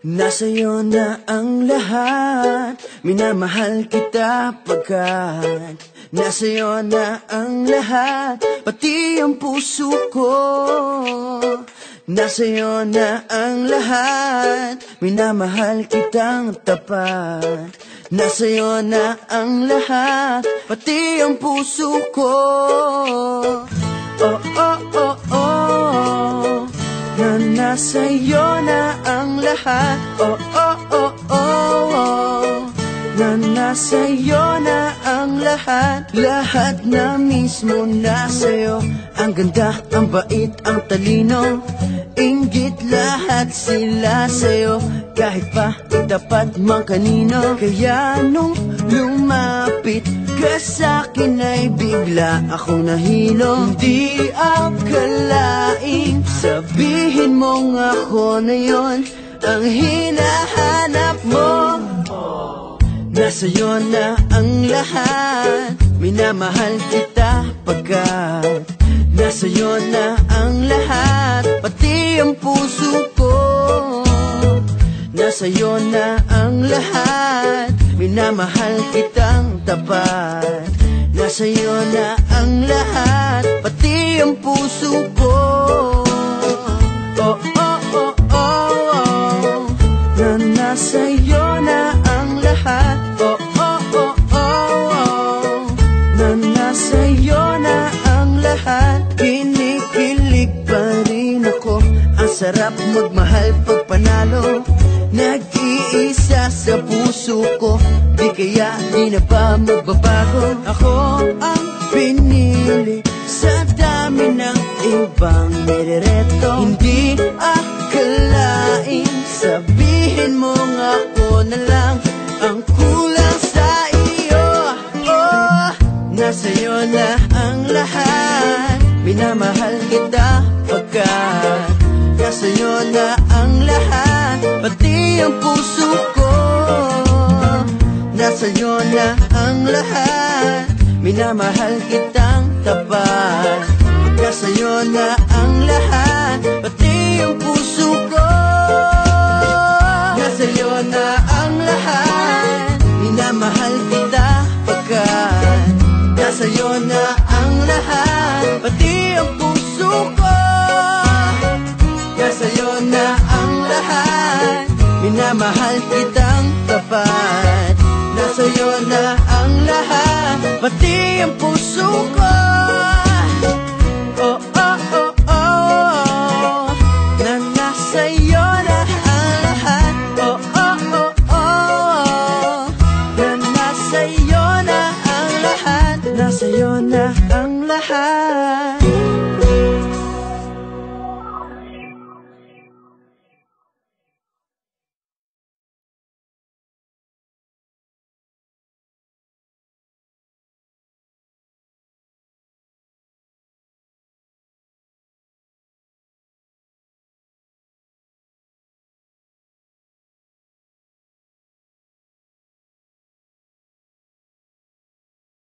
Nasa'yo na ang lahat, minamahal kita pagkat nasa'yo na ang lahat, pati ang puso ko. Nasa'yo na ang lahat, minamahal kitang tapat. Nasa'yo na ang lahat, pati ang puso ko. Oh, oh, oh, oh, na nasa'yo na ang lahat. Oh, oh, oh, oh, na nasa'yo na ang lahat. Lahat na mismo nasa'yo. Ang ganda, ang bait, ang talino, inggit lahat sila sa'yo. Kahit pa itapat man kanino. Kaya nung lumapit ka sa'kin ay bigla akong nahilo. Hindi akalaing sabihin mong ako na yon ang hinahanap mo. Nasa'yo na ang lahat, minamahal kita pagkat nasa'yo na ang lahat, pati ang puso ko. Nasa'yo na ang lahat, minamahal kitang tapat. Nasa'yo na ang lahat, pati ang puso ko. Oh, oh, oh, oh, oh, na nasa'yo na ang lahat. Oh, oh, oh, oh, oh, na nasa'yo na ang lahat. Kinikilig pa rin ako, ang sarap magmahal pag panalo. Nag-iisa sa puso ko, di kaya di na ba magbabago? Ako ang pinili sa dami ng ibang nirereto. Hindi akalaing sabihin mo nga ako na lang ang kulang sa iyo. Oh, nasa'yo na ang lahat, minamahal kita pagkat nasa'yo na ang lahat, pati ang puso ko. Nasa'yo na ang lahat, minamahal kitang tapat. Nasa'yo na ang lahat, pati ang puso ko. Nasa'yo na ang lahat, minamahal kita pagkat nasa'yo na ang lahat, pati ang puso ko. Nasa'yo na ang lahat, minamahal kitang tapat. Nasa'yo na ang lahat, pati ang puso ko.